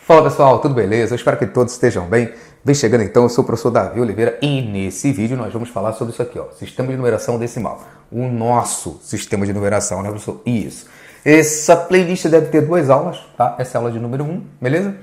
Fala pessoal, tudo beleza? Eu espero que todos estejam bem. Vem chegando então, eu sou o professor Davi Oliveira e nesse vídeo nós vamos falar sobre isso aqui, ó, sistema de numeração decimal. O nosso sistema de numeração, né, professor? Isso. Essa playlist deve ter 2 aulas, tá? Essa é a aula de número 1, beleza?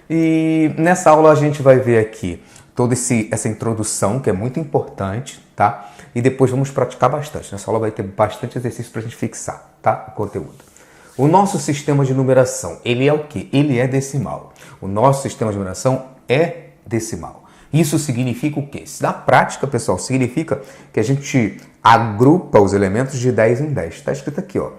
E nessa aula a gente vai ver aqui toda essa introdução, que é muito importante, tá? E depois vamos praticar bastante. Nessa aula vai ter bastante exercício para a gente fixar, tá? O conteúdo. O nosso sistema de numeração, ele é o quê? Ele é decimal. O nosso sistema de numeração é decimal. Isso significa o quê? Na prática, pessoal, significa que a gente agrupa os elementos de 10 em 10. Está escrito aqui, ó.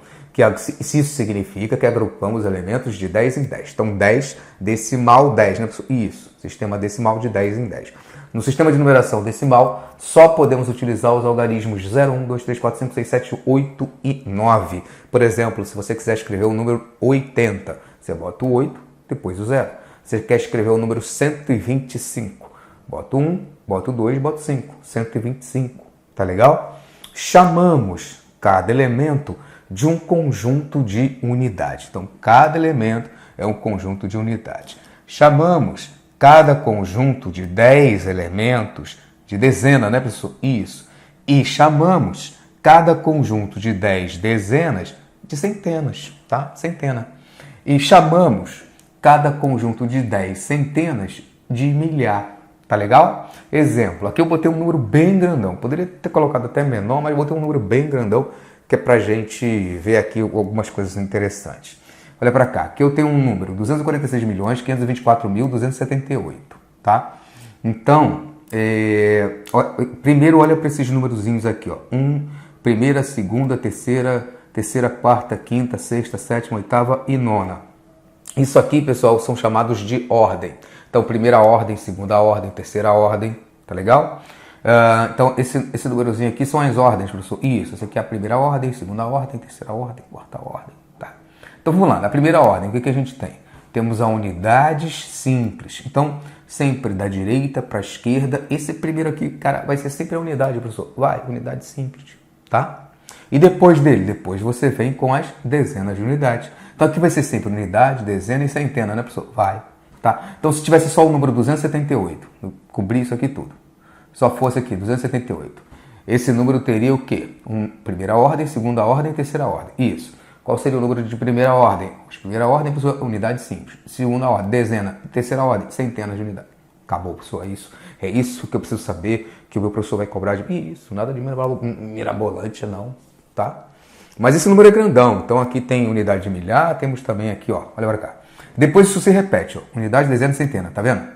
Se isso significa que agrupamos os elementos de 10 em 10. Então, 10 decimal 10, né? Isso, sistema decimal de 10 em 10. No sistema de numeração decimal, só podemos utilizar os algarismos 0, 1, 2, 3, 4, 5, 6, 7, 8 e 9. Por exemplo, se você quiser escrever o número 80, você bota o 8, depois o 0. Você quer escrever o número 125, bota o 1, bota o 2, bota o 5. 125, tá legal? Chamamos cada elemento de um conjunto de unidade. Então, cada elemento é um conjunto de unidade. Chamamos cada conjunto de 10 elementos de dezena, né, pessoal? Isso. E chamamos cada conjunto de 10 dezenas de centenas, tá? Centena. E chamamos cada conjunto de 10 centenas de milhar, tá legal? Exemplo, aqui eu botei um número bem grandão. Poderia ter colocado até menor, mas eu botei um número bem grandão, que é pra gente ver aqui algumas coisas interessantes. Olha para cá, aqui eu tenho um número, 246.524.278, tá? Então, primeiro olha para esses númerozinhos aqui, ó. Primeira, segunda, terceira, quarta, quinta, sexta, sétima, oitava e nona. Isso aqui, pessoal, são chamados de ordem. Então, primeira ordem, segunda ordem, terceira ordem, tá legal? Então, esse númerozinho aqui são as ordens, professor. Isso, essa aqui é a primeira ordem, segunda ordem, terceira ordem, quarta ordem. Então vamos lá, na primeira ordem, o que a gente tem? Temos a unidades simples. Então, sempre da direita para a esquerda, esse primeiro aqui, cara, vai ser sempre a unidade, professor. Vai, unidade simples, tá? E depois dele, depois você vem com as dezenas de unidades. Então aqui vai ser sempre unidade, dezena e centena, né, professor? Vai, tá? Então se tivesse só o número 278, eu cobri isso aqui tudo, só fosse aqui, 278, esse número teria o quê? Primeira ordem, segunda ordem, terceira ordem. Isso. Qual seria o número de primeira ordem? Primeira ordem, pessoal, unidade simples. Segunda ordem, dezena. Terceira ordem, centenas de unidades. Acabou, pessoal, é isso. É isso que eu preciso saber, que o meu professor vai cobrar de mim. Isso, nada de mirabolante, não, tá? Mas esse número é grandão. Então aqui tem unidade de milhar, temos também aqui, ó, olha pra cá. Depois isso se repete, ó. Unidade, dezena, centena, tá vendo?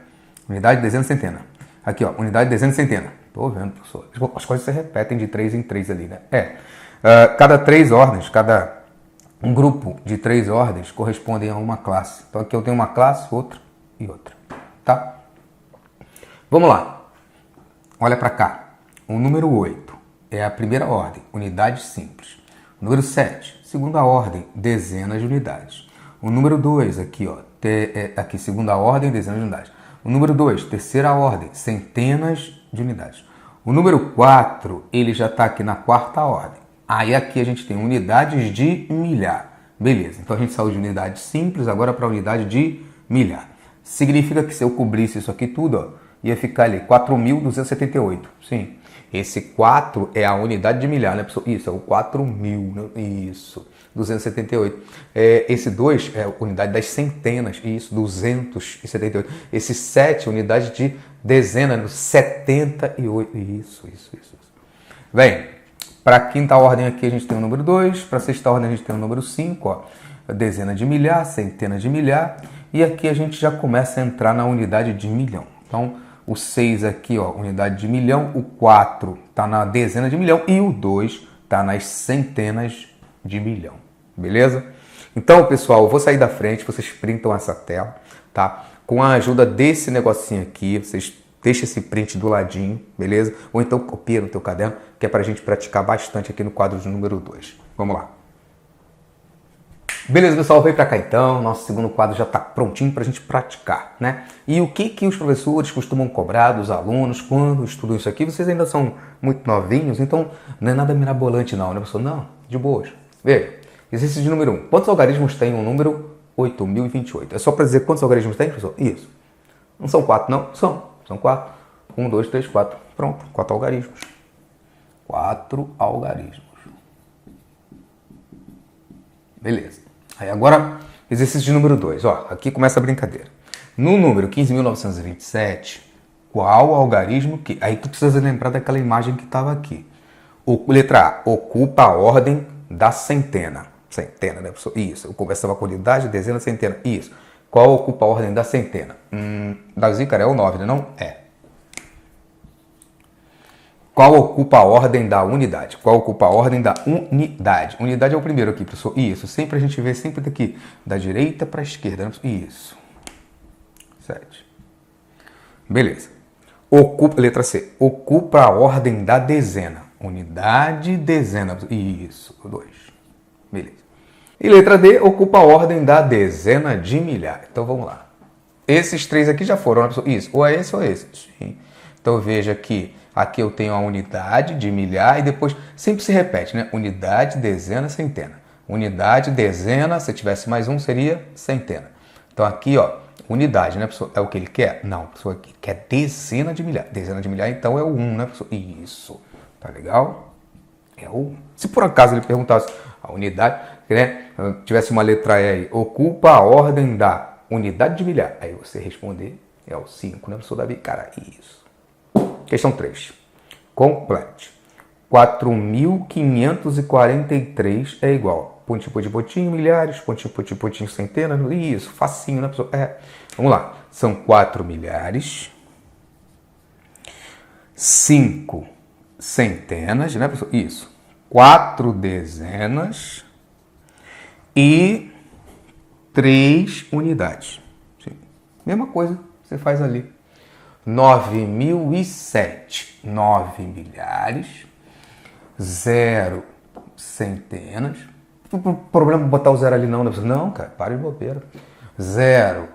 Unidade, dezena, centena. Aqui, ó, unidade, dezena, centena. Tô vendo, professor. As coisas se repetem de 3 em 3 ali, né? Cada 3 ordens, um grupo de 3 ordens correspondem a uma classe. Então aqui eu tenho uma classe, outra e outra, tá? Vamos lá. Olha para cá. O número 8 é a primeira ordem, unidade simples. O número 7, segunda ordem, dezenas de unidades. O número 2 aqui, ó, aqui segunda ordem, dezenas de unidades. O número 2, terceira ordem, centenas de unidades. O número 4, ele já está aqui na quarta ordem. Aí aqui a gente tem unidades de milhar. Beleza, então a gente saiu de unidade simples agora para unidade de milhar. Significa que se eu cobrisse isso aqui tudo, ó, ia ficar ali 4.278. Sim, esse 4 é a unidade de milhar, né, pessoal? Isso, é o 4.000, né? Isso, 278. Esse 2 é a unidade das centenas, isso, 278. Esse 7 é a unidade de dezena, 78. Isso. Bem, para a quinta ordem aqui a gente tem o número 2, para a sexta ordem a gente tem o número 5, ó, dezena de milhar, centena de milhar, e aqui a gente já começa a entrar na unidade de milhão. Então, o 6 aqui, ó, unidade de milhão, o 4 está na dezena de milhão e o 2 está nas centenas de milhão, beleza? Então, pessoal, eu vou sair da frente, vocês printam essa tela, tá? Com a ajuda desse negocinho aqui, vocês deixa esse print do ladinho, beleza? Ou então copia no teu caderno, que é para a gente praticar bastante aqui no quadro de número 2. Vamos lá. Beleza, pessoal? Vem para cá então. Nosso segundo quadro já está prontinho para a gente praticar, né? E o que os professores costumam cobrar dos alunos quando estudam isso aqui? Vocês ainda são muito novinhos, então não é nada mirabolante não, né, professor? Não, de boas. Veja, exercício de número 1. Quantos algarismos tem um número 8.028. É só para dizer quantos algarismos tem, professor? Isso. Não são 4, não? São 4. 1, 2, 3, 4. Pronto, 4 algarismos. 4 algarismos. Beleza. Aí agora, exercício de número 2. Ó, aqui começa a brincadeira. No número 15.927, qual algarismo que... Aí tu precisa lembrar daquela imagem que estava aqui. Letra A, ocupa a ordem da centena. Centena, né, professor? Isso. Eu conversava com unidade, dezena, centena. Isso. Qual ocupa a ordem da centena? Davi, cara, é o 9, né? Não? É. Qual ocupa a ordem da unidade? Qual ocupa a ordem da unidade? Unidade é o primeiro aqui, professor. Isso. Sempre a gente vê sempre daqui, da direita para a esquerda. Né? Isso. 7. Beleza. Letra C. Ocupa a ordem da dezena. Unidade, dezena. Isso. 2. Beleza. E letra D, ocupa a ordem da dezena de milhar. Então vamos lá. Esses 3 aqui já foram, né, pessoal? Isso. Ou é esse ou é esse. Sim. Então veja que aqui eu tenho a unidade de milhar e depois sempre se repete, né? Unidade, dezena, centena. Unidade, dezena, se tivesse mais um seria centena. Então aqui, ó, unidade, né, pessoal? É o que ele quer? Não, pessoal, aqui quer dezena de milhar. Dezena de milhar, então é o 1, né, pessoal? Isso. Tá legal? É o 1. Se por acaso ele perguntasse a unidade, né, tivesse uma letra E aí, ocupa a ordem da unidade de milhar. Aí você responder é o 5, né, professor Davi? Cara, isso. Questão 3. Complete. 4.543 é igual. Pontinho, pontinho, pontinho, milhares. Pontinho, pontinho, pontinho, centenas. Isso, facinho, né, professor? É. Vamos lá. São 4 milhares. 5 centenas, né, professor? Isso. 4 dezenas. E 3 unidades. Sim. Mesma coisa você faz ali. 9.007. 9 milhares. 0 centenas. O problema é botar o 0 ali não, né? Não, cara, para de bobeira. 0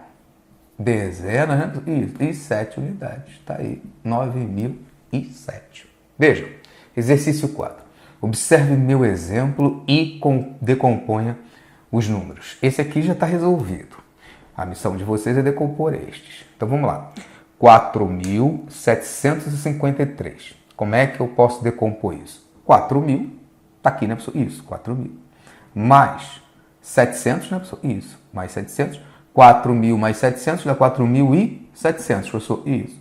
dezenas, né? Isso. E 7 unidades. Tá aí. 9.007. Veja. Exercício 4. Observe meu exemplo e decomponha os números. Esse aqui já está resolvido. A missão de vocês é decompor estes. Então vamos lá. 4.753. Como é que eu posso decompor isso? 4.000. Está aqui, né, pessoal? Isso, 4.000. Mais 700, né, pessoal? Isso. Mais 700. 4.000 mais 700 dá 4.700, professor. Isso.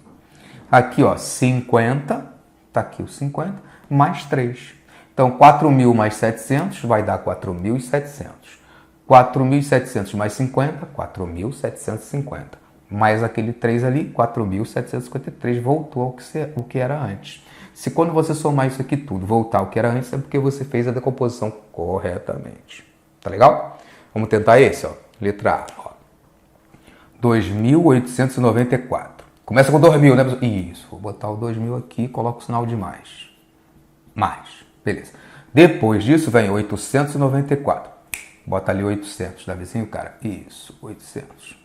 Aqui, ó, 50. Está aqui o 50. Mais 3. Então, 4.000 mais 700 vai dar 4.700. 4.700 mais 50, 4.750. Mais aquele 3 ali, 4.753. Voltou ao que era antes. Se quando você somar isso aqui tudo, voltar ao que era antes, é porque você fez a decomposição corretamente. Tá legal? Vamos tentar esse, ó. Letra A. Ó. 2.894. Começa com 2.000, né? Isso. Vou botar o 2.000 aqui e coloco o sinal de mais. Mais. Beleza. Depois disso vem 894. Bota ali 800, dá vizinho, cara? Isso, 800.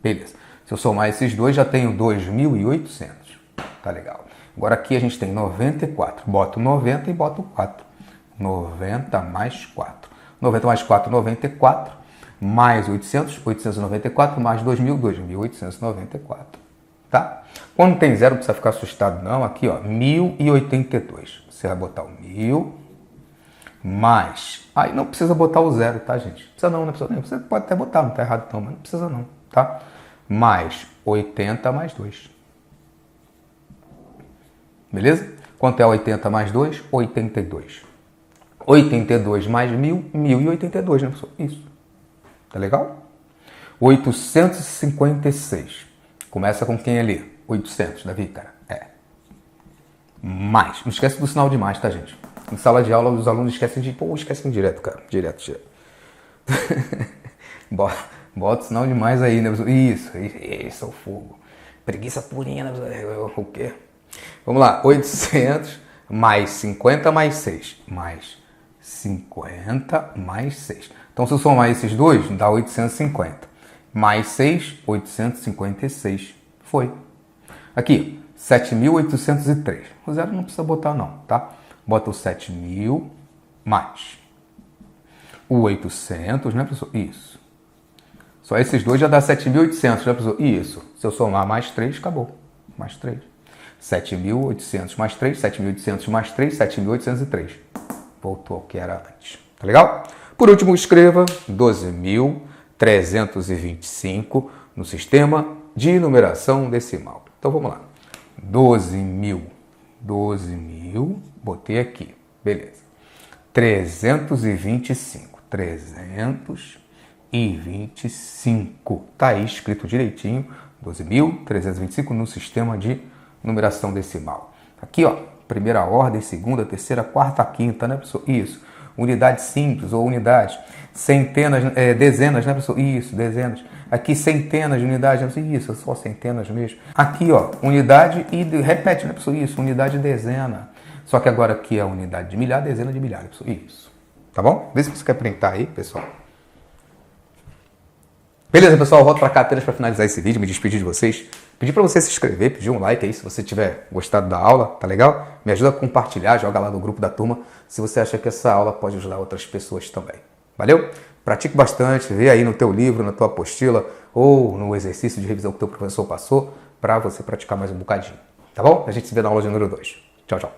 Beleza. Se eu somar esses dois, já tenho 2.800. Tá legal. Agora aqui a gente tem 94. Boto 90 e boto 4. 90 mais 4. 90 mais 4, 94. Mais 800, 894. Mais 2.000, 2.894. Tá? Quando tem zero, não precisa ficar assustado não. Aqui, ó, 1.082. Você vai botar o 1.000 mais... Aí não precisa botar o zero, tá, gente? Não precisa não, né? Você pode até botar, não tá errado não, mas não precisa não, tá? Mais 80 mais 2. Beleza? Quanto é 80 mais 2? 82. 82 mais 1.000, 1.082, né, pessoal? Isso. Tá legal? 856. Começa com quem ali? 800, Davi, cara. É. Mais. Não esquece do sinal de mais, tá, gente? Em sala de aula, os alunos esquecem de... Pô, esquecem direto, cara. Direto. Bota o sinal de mais aí, né? Isso é o fogo. Preguiça purinha, né? O quê? Vamos lá. 800 mais 50 mais 6. Mais 50 mais 6. Então, se eu somar esses dois, dá 850. Mais 6, 856. Foi. Aqui, 7.803. O zero não precisa botar não, tá? Bota o 7.000 mais o 800, né, professor? Isso. Só esses dois já dá 7.800, já pessoal? Isso. Se eu somar mais 3, acabou. Mais 3. 7.800 mais 3, 7.800 mais 3, 7.803. Voltou ao que era antes. Tá legal? Por último, escreva 12.325 no sistema de numeração decimal. Então vamos lá. 12.000, botei aqui. Beleza. 325. Tá aí escrito direitinho. 12.325 no sistema de numeração decimal. Aqui, ó, primeira ordem, segunda, terceira, quarta, quinta, né, pessoal? Isso. Unidade simples ou unidade. Centenas, dezenas, né, pessoal? Isso, dezenas. Aqui, centenas de unidades, né, pessoal? Isso, só centenas mesmo. Aqui, ó, unidade e repete, né, pessoal? Isso, unidade e dezena. Só que agora aqui é unidade de milhar, dezena de milhar, né, pessoal? Isso. Tá bom? Vê se você quer printar aí, pessoal. Beleza, pessoal, eu volto para cá apenas para finalizar esse vídeo, me despedir de vocês. Pedir para você se inscrever, pedir um like aí se você tiver gostado da aula, tá legal? Me ajuda a compartilhar, joga lá no grupo da turma se você acha que essa aula pode ajudar outras pessoas também. Valeu? Pratique bastante, vê aí no teu livro, na tua apostila ou no exercício de revisão que o teu professor passou para você praticar mais um bocadinho. Tá bom? A gente se vê na aula de número 2. Tchau, tchau.